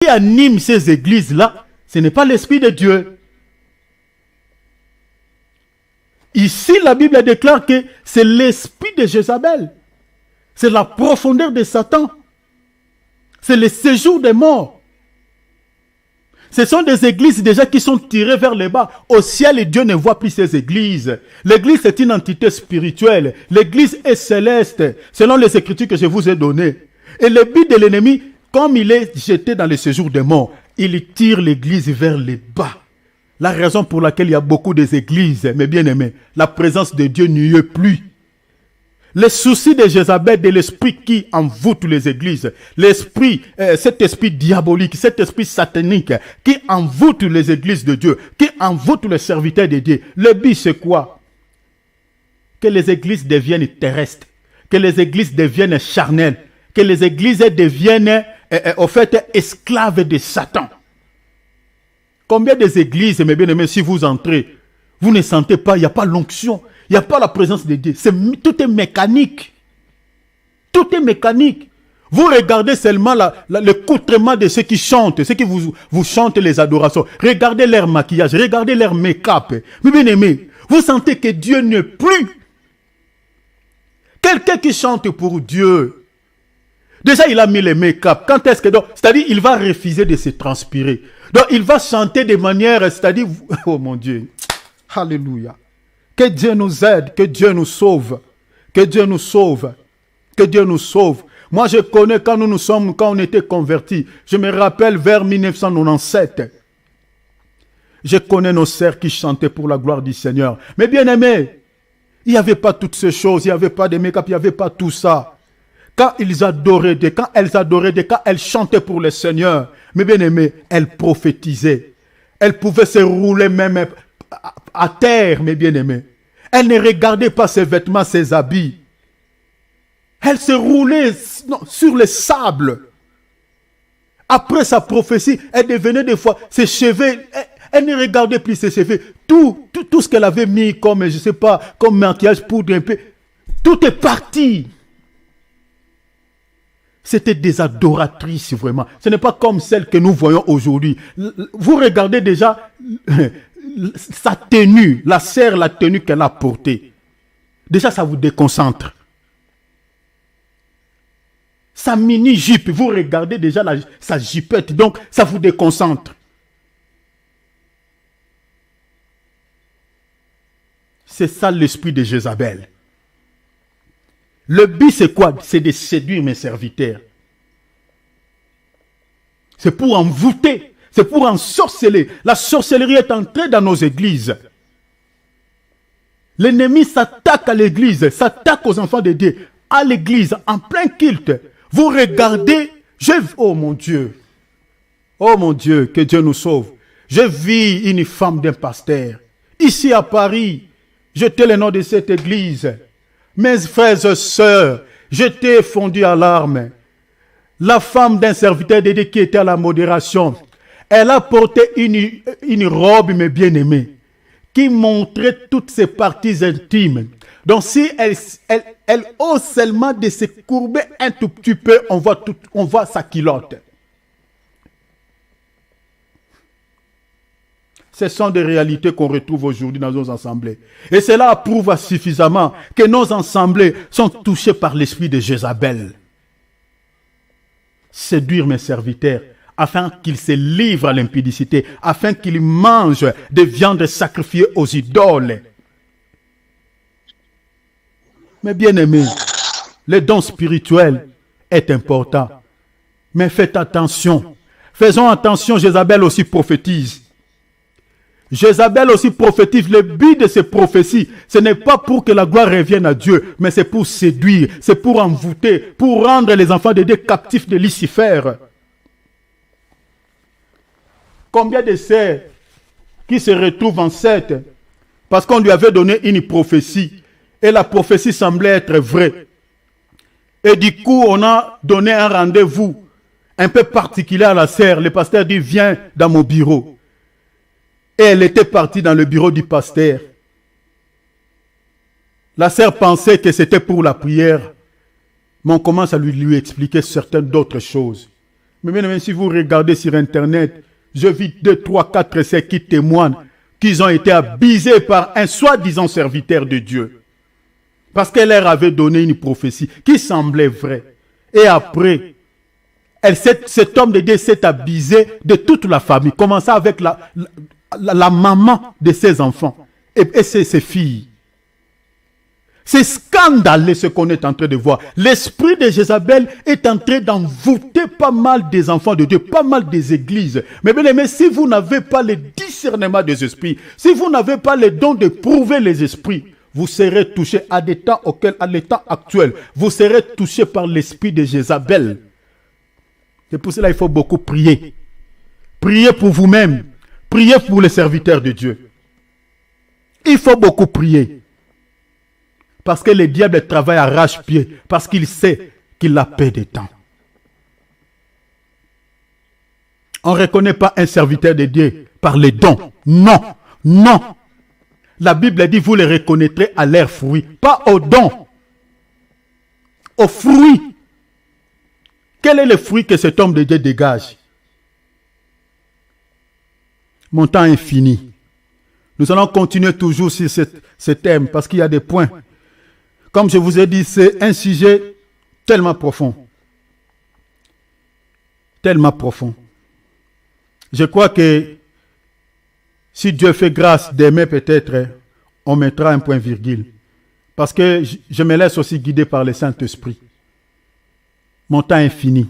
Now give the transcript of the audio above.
qui anime ces églises-là, ce n'est pas l'Esprit de Dieu. Ici, la Bible déclare que c'est l'esprit de Jézabel. C'est la profondeur de Satan. C'est le séjour des morts. Ce sont des églises déjà qui sont tirées vers le bas. Au ciel, Dieu ne voit plus ces églises. L'église est une entité spirituelle. L'église est céleste, selon les écritures que je vous ai données. Et le but de l'ennemi, comme il est jeté dans le séjour des morts, il tire l'église vers le bas. La raison pour laquelle il y a beaucoup d'églises, mes bien-aimés, la présence de Dieu n'y est plus. Les soucis de Jézabel, de l'esprit qui envoûte les églises, l'esprit, cet esprit diabolique, cet esprit satanique qui envoûte les églises de Dieu, qui envoûte les serviteurs de Dieu. Le but c'est quoi? Que les églises deviennent terrestres, que les églises deviennent charnelles, que les églises deviennent au fait esclaves de Satan. Combien des églises, mes bien-aimés, si vous entrez, vous ne sentez pas, il n'y a pas l'onction, il n'y a pas la présence de Dieu. Tout est mécanique. Tout est mécanique. Vous regardez seulement l'écoutement de ceux qui chantent, ceux qui vous chantent les adorations. Regardez leur maquillage, regardez leur make-up. Mais bien aimé, vous sentez que Dieu n'est plus. Quelqu'un qui chante pour Dieu, déjà il a mis le make-up. Quand est-ce que donc, c'est-à-dire il va refuser de se transpirer. Donc il va chanter de manière, c'est-à-dire, oh mon Dieu, alléluia. Que Dieu nous aide, que Dieu nous sauve, que Dieu nous sauve, que Dieu nous sauve. Moi, je connais quand on était convertis. Je me rappelle vers 1997. Je connais nos sœurs qui chantaient pour la gloire du Seigneur. Mais bien aimés, il n'y avait pas toutes ces choses, il n'y avait pas de make-up, il n'y avait pas tout ça. Quand elles adoraient Dieu, quand elles chantaient pour le Seigneur, mais bien aimés, elles prophétisaient. Elles pouvaient se rouler même à terre, mes bien-aimés. Elle ne regardait pas ses vêtements, ses habits. Elle se roulait sur le sable. Après sa prophétie, elle devenait des fois, ses cheveux, elle ne regardait plus ses cheveux. Tout ce qu'elle avait mis comme, je ne sais pas, comme maquillage, poudre, un peu, tout est parti. C'était des adoratrices, vraiment. Ce n'est pas comme celle que nous voyons aujourd'hui. Vous regardez déjà sa tenue, la tenue qu'elle a portée. Déjà, ça vous déconcentre. Sa mini-jupe, vous regardez déjà sa jupette, donc ça vous déconcentre. C'est ça l'esprit de Jézabel. Le but c'est quoi? C'est de séduire mes serviteurs. C'est pour envoûter. C'est pour ensorceler. La sorcellerie est entrée dans nos églises. L'ennemi s'attaque à l'église, s'attaque aux enfants de Dieu, à l'église, en plein culte. Vous regardez, oh mon Dieu, que Dieu nous sauve. Je vis une femme d'un pasteur, ici à Paris. J'étais le nom de cette église. Mes frères et sœurs, j'étais fondu à larmes. La femme d'un serviteur de Dieu qui était à la modération, elle a porté une robe, mes bien-aimés, qui montrait toutes ses parties intimes. Donc si elle ose seulement de se courber un tout petit peu, on voit sa culotte. Ce sont des réalités qu'on retrouve aujourd'hui dans nos assemblées. Et cela prouve suffisamment que nos assemblées sont touchées par l'esprit de Jézabel. Séduire mes serviteurs afin qu'ils se livrent à l'impudicité, afin qu'ils mangent des viandes sacrifiées aux idoles. Mais bien aimés, le don spirituel est important. Mais faites attention. Faisons attention, Jézabel aussi prophétise. Jézabel aussi prophétise. Le but de ces prophéties, ce n'est pas pour que la gloire revienne à Dieu, mais c'est pour séduire, c'est pour envoûter, pour rendre les enfants de Dieu captifs de Lucifer. Combien de sœurs qui se retrouvent enceintes parce qu'on lui avait donné une prophétie et la prophétie semblait être vraie. Et du coup, on a donné un rendez-vous un peu particulier à la sœur. Le pasteur dit, viens dans mon bureau. Et elle était partie dans le bureau du pasteur. La sœur pensait que c'était pour la prière. Mais on commence à lui expliquer certaines d'autres choses. Mais même si vous regardez sur Internet, je vis 2, 3, 4 essais qui témoignent qu'ils ont été abusés par un soi-disant serviteur de Dieu. Parce qu'elle leur avait donné une prophétie qui semblait vraie. Et après, cet homme de Dieu s'est abusé de toute la famille, commençant avec la maman de ses enfants et ses filles. C'est scandaleux ce qu'on est en train de voir. L'esprit de Jézabel est en train d'envoûter pas mal des enfants de Dieu, pas mal des églises. Mais bien aimé, si vous n'avez pas le discernement des esprits, si vous n'avez pas le don de prouver les esprits, vous serez touché à l'état actuel. Vous serez touché par l'esprit de Jézabel. C'est pour cela qu'il faut beaucoup prier. Priez pour vous-même. Priez pour les serviteurs de Dieu. Il faut beaucoup prier. Parce que le diable travaille à arrache-pied. Parce qu'il sait qu'il a peu de temps. On ne reconnaît pas un serviteur de Dieu par les dons. Non, non. La Bible dit, vous les reconnaîtrez à leurs fruits. Pas aux dons. Aux fruits. Quel est le fruit que cet homme de Dieu dégage? Mon temps est fini. Nous allons continuer toujours sur ce thème parce qu'il y a des points. Comme je vous ai dit, c'est un sujet tellement profond. Tellement profond. Je crois que si Dieu fait grâce, demain peut-être, on mettra un point virgule. Parce que je me laisse aussi guider par le Saint-Esprit. Mon temps est fini.